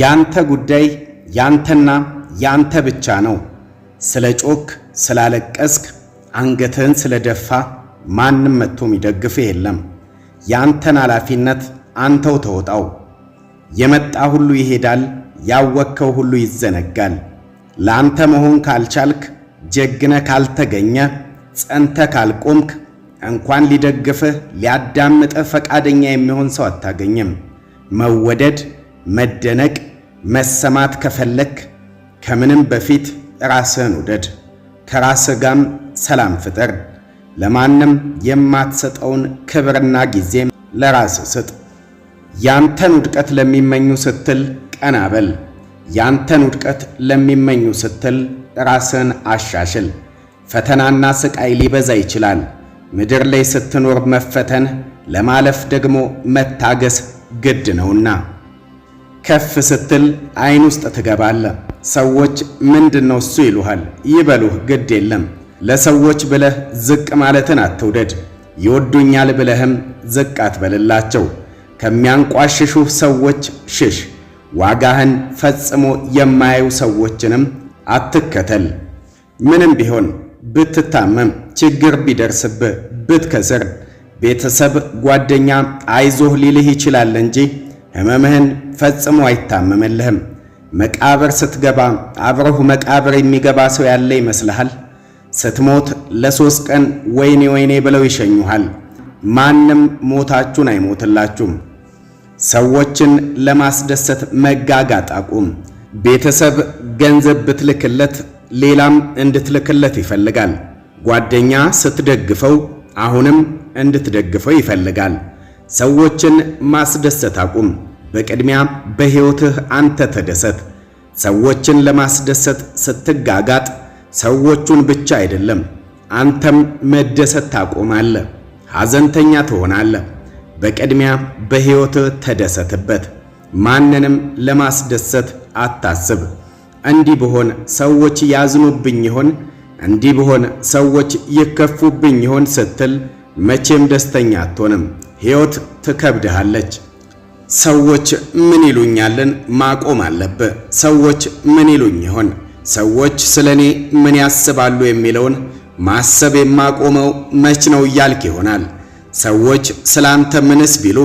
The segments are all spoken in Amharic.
ያንተ ጉዳይ ያንተና ያንተ ብቻ ነው። ስለ ጮክ ስላለቀስክ አንገትህን ስለደፋ ማንም መጥቶ የሚደግፍህ የለም። ያንተን ኃላፊነት አንተው ተወጣው። የመጣ ሁሉ ይሄዳል፣ ያወከው ሁሉ ይዘነጋል። ላንተ መሆን ካልቻልክ፣ ጀግነ ካልተገኘ፣ ጸንተ ካልቆምክ እንኳን ሊደግፍህ ሊያዳምጥህ ፈቃደኛ የሚሆን ሰው አታገኝም። መወደድ፣ መደነቅ፣ መሰማት ከፈለክ ከምንም በፊት ራስህን ውደድ። ከራስህ ጋርም ሰላም ፍጠር። ለማንም የማትሰጠውን ክብርና ጊዜም ለራስህ ስጥ። ያንተን ውድቀት ለሚመኙ ስትል ቀና በል። ያንተን ውድቀት ለሚመኙ ስትል ራስህን አሻሽል። ፈተናና ስቃይ ሊበዛ ይችላል። ምድር ላይ ስትኖር መፈተን፣ ለማለፍ ደግሞ መታገስ ግድ ነውና ከፍ ስትል አይን ውስጥ ትገባለህ። ሰዎች ምንድነው እሱ ይሉሃል፣ ይበሉህ፣ ግድ የለም። ለሰዎች ብለህ ዝቅ ማለትን አትውደድ። ይወዱኛል ብለህም ዝቅ አትበልላቸው። ከሚያንቋሽሹህ ሰዎች ሽሽ። ዋጋህን ፈጽሞ የማያዩ ሰዎችንም አትከተል። ምንም ቢሆን ብትታመም፣ ችግር ቢደርስብህ፣ ብትከስር ቤተሰብ፣ ጓደኛ አይዞህ ሊልህ ይችላል እንጂ ሕመምህን ፈጽሞ አይታመምልህም። መቃብር ስትገባ አብረህ መቃብር የሚገባ ሰው ያለ ይመስልሃል? ስትሞት ለ3 ቀን ወይኔ ወይኔ ብለው ይሸኙሃል። ማንም ሞታችሁን አይሞትላችሁም። ሰዎችን ለማስደሰት መጋጋጥ አቁም። ቤተሰብ ገንዘብ ብትልክለት ሌላም እንድትልክለት ይፈልጋል። ጓደኛ ስትደግፈው አሁንም እንድትደግፈው ይፈልጋል። ሰዎችን ማስደሰት አቁም። በቅድሚያ በሕይወትህ አንተ ተደሰት። ሰዎችን ለማስደሰት ስትጋጋጥ ሰዎቹን ብቻ አይደለም አንተም መደሰት ታቆማለህ። ሐዘንተኛ ትሆናለህ። በቅድሚያ በሕይወትህ ተደሰትበት። ማንንም ለማስደሰት አታስብ። እንዲህ ብሆን ሰዎች ያዝኑብኝ ይሆን፣ እንዲህ ብሆን ሰዎች ይከፉብኝ ይሆን ስትል መቼም ደስተኛ አትሆንም። ሕይወት ትከብድሃለች። ሰዎች ምን ይሉኛልን ማቆም አለብህ። ሰዎች ምን ይሉኝ ይሆን፣ ሰዎች ስለኔ ምን ያስባሉ የሚለውን ማሰብ የማቆመው መች ነው እያልክ ይሆናል። ሰዎች ስላንተ ምንስ ቢሉ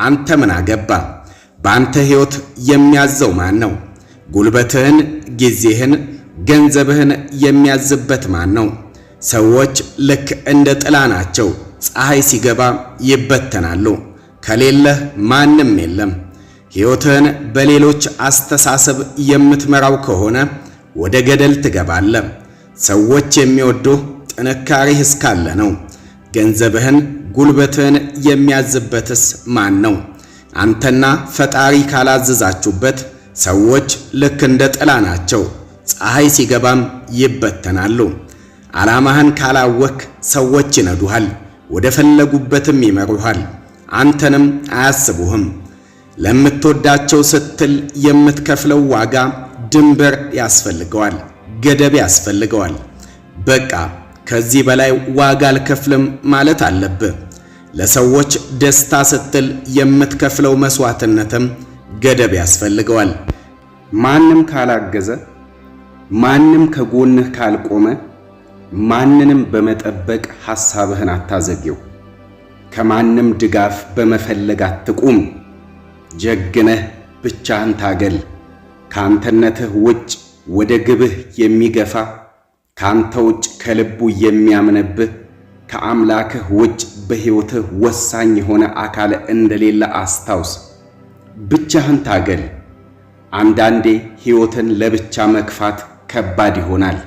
አንተ ምን አገባ? በአንተ ሕይወት የሚያዘው ማን ነው? ጉልበትህን፣ ጊዜህን፣ ገንዘብህን የሚያዝበት ማን ነው? ሰዎች ልክ እንደ ጥላ ናቸው። ፀሐይ ሲገባ ይበተናሉ። ከሌለህ ማንም የለም። ሕይወትህን በሌሎች አስተሳሰብ የምትመራው ከሆነ ወደ ገደል ትገባለህ። ሰዎች የሚወዱህ ጥንካሬህ እስካለ ነው። ገንዘብህን፣ ጉልበትህን የሚያዝበትስ ማን ነው? አንተና ፈጣሪ ካላዘዛችሁበት ሰዎች ልክ እንደ ጥላ ናቸው። ፀሐይ ሲገባም ይበተናሉ። ዓላማህን ካላወክ ሰዎች ይነዱሃል፣ ወደ ፈለጉበትም ይመሩሃል። አንተንም አያስቡህም። ለምትወዳቸው ስትል የምትከፍለው ዋጋ ድንበር ያስፈልገዋል፣ ገደብ ያስፈልገዋል። በቃ ከዚህ በላይ ዋጋ አልከፍልም ማለት አለብህ። ለሰዎች ደስታ ስትል የምትከፍለው መስዋዕትነትም ገደብ ያስፈልገዋል። ማንም ካላገዘ፣ ማንም ከጎንህ ካልቆመ፣ ማንንም በመጠበቅ ሐሳብህን አታዘግየው። ከማንም ድጋፍ በመፈለግ አትቁም። ጀግነህ ብቻህን ታገል። ከአንተነትህ ውጭ ወደ ግብህ የሚገፋ፣ ካንተ ውጭ ከልቡ የሚያምንብህ፣ ከአምላክህ ውጭ በሕይወትህ ወሳኝ የሆነ አካል እንደሌለ አስታውስ። ብቻህን ታገል። አንዳንዴ ሕይወትን ለብቻ መግፋት ከባድ ይሆናል።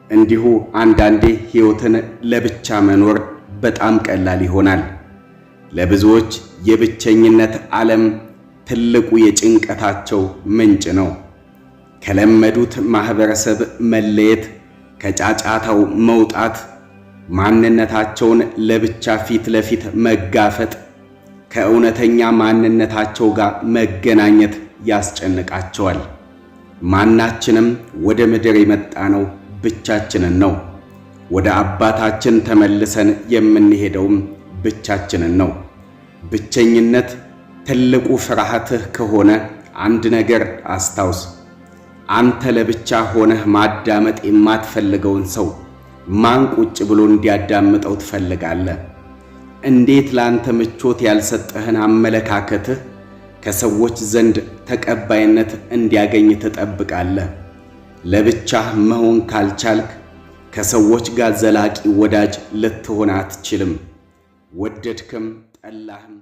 እንዲሁ አንዳንዴ ሕይወትን ለብቻ መኖር በጣም ቀላል ይሆናል። ለብዙዎች የብቸኝነት ዓለም ትልቁ የጭንቀታቸው ምንጭ ነው። ከለመዱት ማህበረሰብ መለየት፣ ከጫጫታው መውጣት፣ ማንነታቸውን ለብቻ ፊት ለፊት መጋፈጥ፣ ከእውነተኛ ማንነታቸው ጋር መገናኘት ያስጨንቃቸዋል። ማናችንም ወደ ምድር የመጣነው ብቻችንን ነው። ወደ አባታችን ተመልሰን የምንሄደውም ብቻችንን ነው። ብቸኝነት ትልቁ ፍርሃትህ ከሆነ አንድ ነገር አስታውስ። አንተ ለብቻ ሆነህ ማዳመጥ የማትፈልገውን ሰው ማን ቁጭ ብሎ እንዲያዳምጠው ትፈልጋለህ? እንዴት ላንተ ምቾት ያልሰጠህን አመለካከትህ ከሰዎች ዘንድ ተቀባይነት እንዲያገኝ ትጠብቃለህ? ለብቻህ መሆን ካልቻልክ ከሰዎች ጋር ዘላቂ ወዳጅ ልትሆን አትችልም። ወደድክም ጠላህም